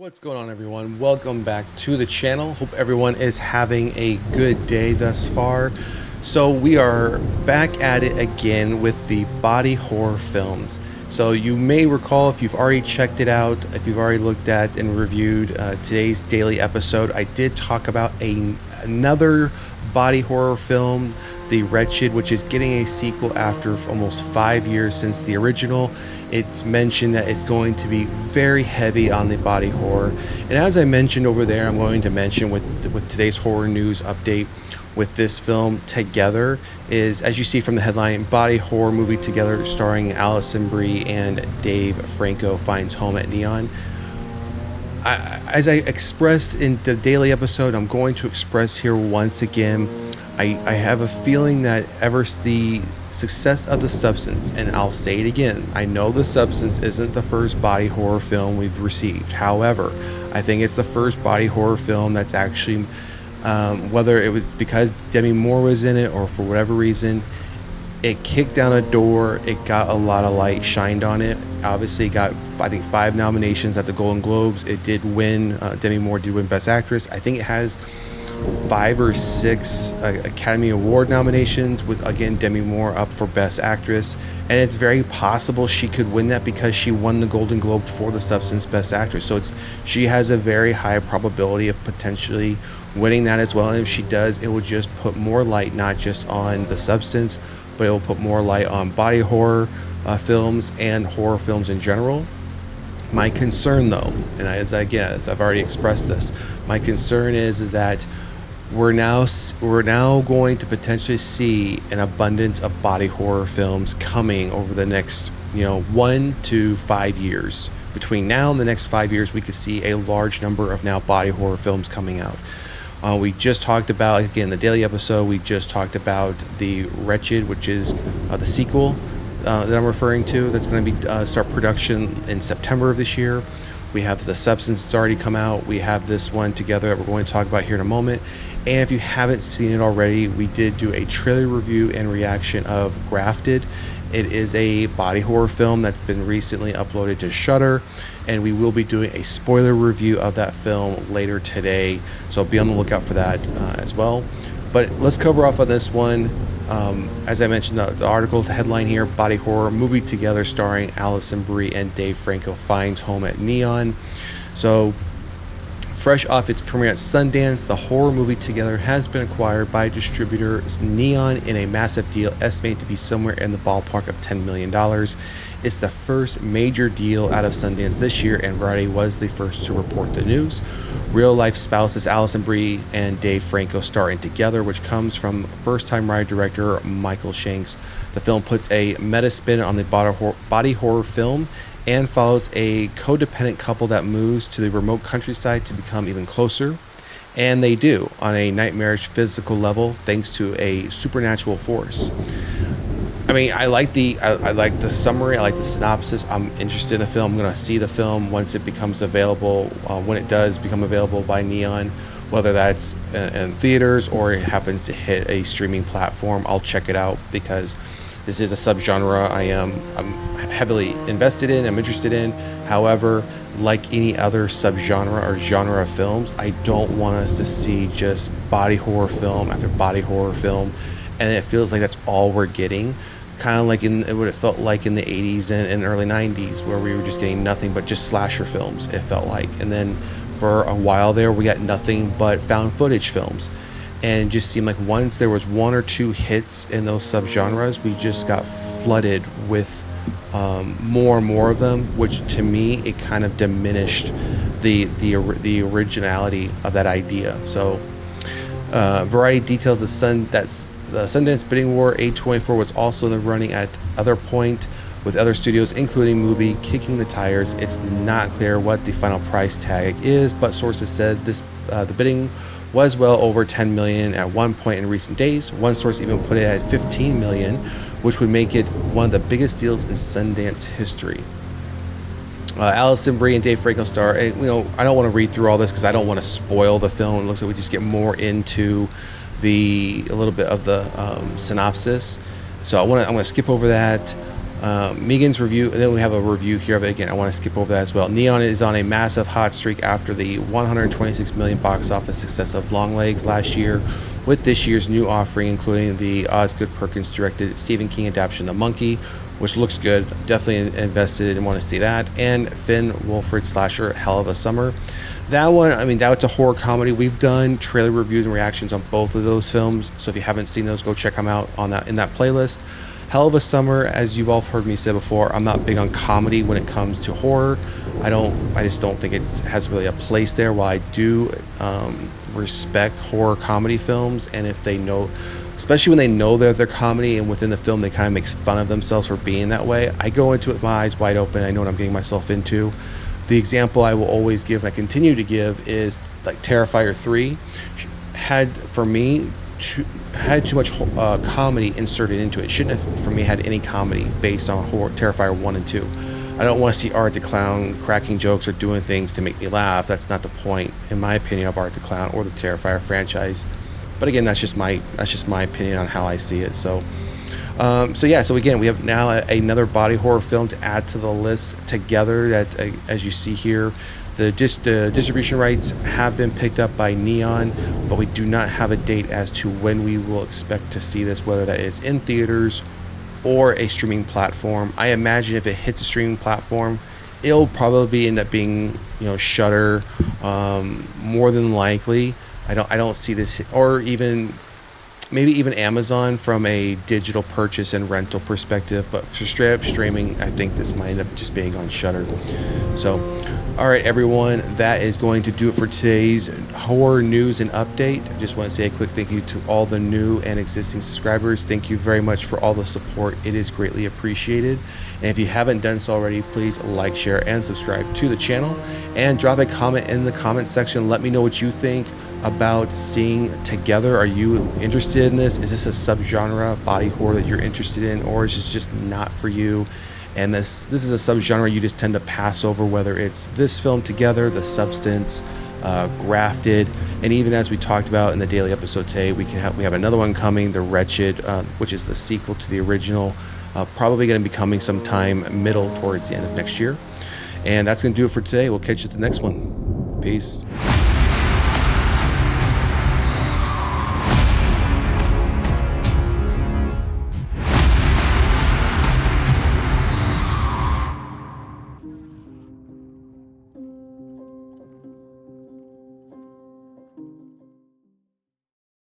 What's going on, everyone? Welcome back to the channel. Hope everyone is having a good day thus far. So we are back at it again with the body horror films. So you may recall, if you've already checked it out, if you've already looked at and reviewed today's daily episode, I did talk about another body horror film, The Wretched, which is getting a sequel after almost 5 years since the original. It's mentioned that it's going to be very heavy on the body horror. And as I mentioned over there, I'm going to mention with today's horror news update with this film Together is, as you see from the headline, body horror movie Together starring Alison, Brie, and Dave Franco finds home at Neon. As I expressed in the daily episode, I'm going to express here once again, I have a feeling that ever the success of The Substance, and I'll say it again, I know The Substance isn't the first body horror film we've received. However, I think it's the first body horror film that's actually, whether it was because Demi Moore was in it or for whatever reason, it kicked down a door. It got a lot of light shined on it. Obviously, got, I think, 5 nominations at the Golden Globes. It did win. Demi Moore did win Best Actress. I think it has 5 or 6 Academy Award nominations, with, again, Demi Moore up for Best Actress. And it's very possible she could win that because she won the Golden Globe for The Substance Best Actress. So she has a very high probability of potentially winning that as well. And if she does, it will just put more light not just on The Substance, but it will put more light on body horror films and horror films in general. My concern, though, and as I've already expressed this, my concern is that we're now going to potentially see an abundance of body horror films coming over the next 1 to 5 years. Between now and the next 5 years, we could see a large number of now body horror films coming out. We just talked about, again, the daily episode, we just talked about The Wretched, which is the sequel that I'm referring to, that's going to be start production in September of this year. We have The Substance that's already come out. We have this one Together that we're going to talk about here in a moment. And if you haven't seen it already, we did do a trailer review and reaction of Grafted. It is a body horror film that's been recently uploaded to Shudder, and we will be doing a spoiler review of that film later today, so be on the lookout for that as well. But let's cover off on this one. As I mentioned, the article, the headline here, body horror movie Together starring Alison, Brie, and Dave Franco finds home at Neon. So, fresh off its premiere at Sundance, the horror movie Together has been acquired by distributor Neon in a massive deal estimated to be somewhere in the ballpark of $10 million. It's the first major deal out of Sundance this year, and Variety was the first to report the news. Real-life spouses Alison Brie and Dave Franco star in Together, which comes from first-time writer-director Michael Shanks. The film puts a meta spin on the body horror film and follows a codependent couple that moves to the remote countryside to become even closer. And they do, on a nightmarish physical level, thanks to a supernatural force. I mean, I like the summary, I like the synopsis. I'm interested in the film. I'm going to see the film once it becomes available, when it does become available by Neon, whether that's in theaters or it happens to hit a streaming platform. I'll check it out because this is a subgenre I'm heavily invested in, I'm interested in. However, like any other subgenre or genre of films, I don't want us to see just body horror film after body horror film, and it feels like that's all we're getting. Kind of like in what it felt like in the 80s and early 90s, where we were just getting nothing but just slasher films, it felt like. And then for a while there, we got nothing but found footage films. And it just seemed like once there was 1 or 2 hits in those subgenres, we just got flooded with more and more of them, which to me, it kind of diminished the originality of that idea. So Variety details the Sundance bidding war. A24 was also in the running at other point, with other studios, including Mubi, kicking the tires. It's not clear what the final price tag is, but sources said the bidding was well over $10 million at one point in recent days. One source even put it at $15 million, which would make it one of the biggest deals in Sundance history. Alison Brie and Dave Franco star. I don't want to read through all this because I don't want to spoil the film. It looks like we just get more into a little bit of the synopsis. So I'm going to skip over that. Megan's review, and then we have a review here of it again. I want to skip over that as well. Neon is on a massive hot streak after the 126 million box office success of Longlegs last year, with this year's new offering including the Osgood Perkins directed Stephen King adaptation The Monkey, which looks good. Definitely invested and want to see that. And Finn Wolfhard slasher Hell of a Summer. That one, I mean, that's a horror comedy. We've done trailer reviews and reactions on both of those films, so if you haven't seen those, go check them out on that in that playlist. Hell of a Summer, as you've all heard me say before, I'm not big on comedy when it comes to horror. I just don't think it has really a place there. While I do respect horror comedy films, and if they know, especially when they know that they're comedy and within the film they kind of make fun of themselves for being that way, I go into it with my eyes wide open. I know what I'm getting myself into. The example I will always give, and I continue to give, is like Terrifier 3 had, for me, had too much comedy inserted into it. It shouldn't have, for me, had any comedy based on horror, Terrifier 1 and 2. I don't want to see Art the Clown cracking jokes or doing things to make me laugh. That's not the point, in my opinion, of Art the Clown or the Terrifier franchise. But again, that's just my opinion on how I see it. So again, we have now another body horror film to add to the list together. That, as you see here, the distribution rights have been picked up by Neon, but we do not have a date as to when we will expect to see this, whether that is in theaters or a streaming platform. I imagine if it hits a streaming platform, it'll probably end up being, Shudder, more than likely. I don't see this, or even maybe even Amazon from a digital purchase and rental perspective, but for straight up streaming, I think this might end up just being on Shudder. So, all right, everyone, that is going to do it for today's horror news and update. I just want to say a quick thank you to all the new and existing subscribers. Thank you very much for all the support. It is greatly appreciated. And if you haven't done so already, please like, share, and subscribe to the channel, and drop a comment in the comment section. Let me know what you think about seeing Together. Are you interested in this? Is this a subgenre body horror that you're interested in, or is this just not for you? And this is a subgenre you just tend to pass over, whether it's this film Together, The Substance, Grafted, and even as we talked about in the daily episode today, we have another one coming, The Wretched, which is the sequel to the original, probably going to be coming sometime towards the end of next year. And that's going to do it for today. We'll catch you at the next one. Peace.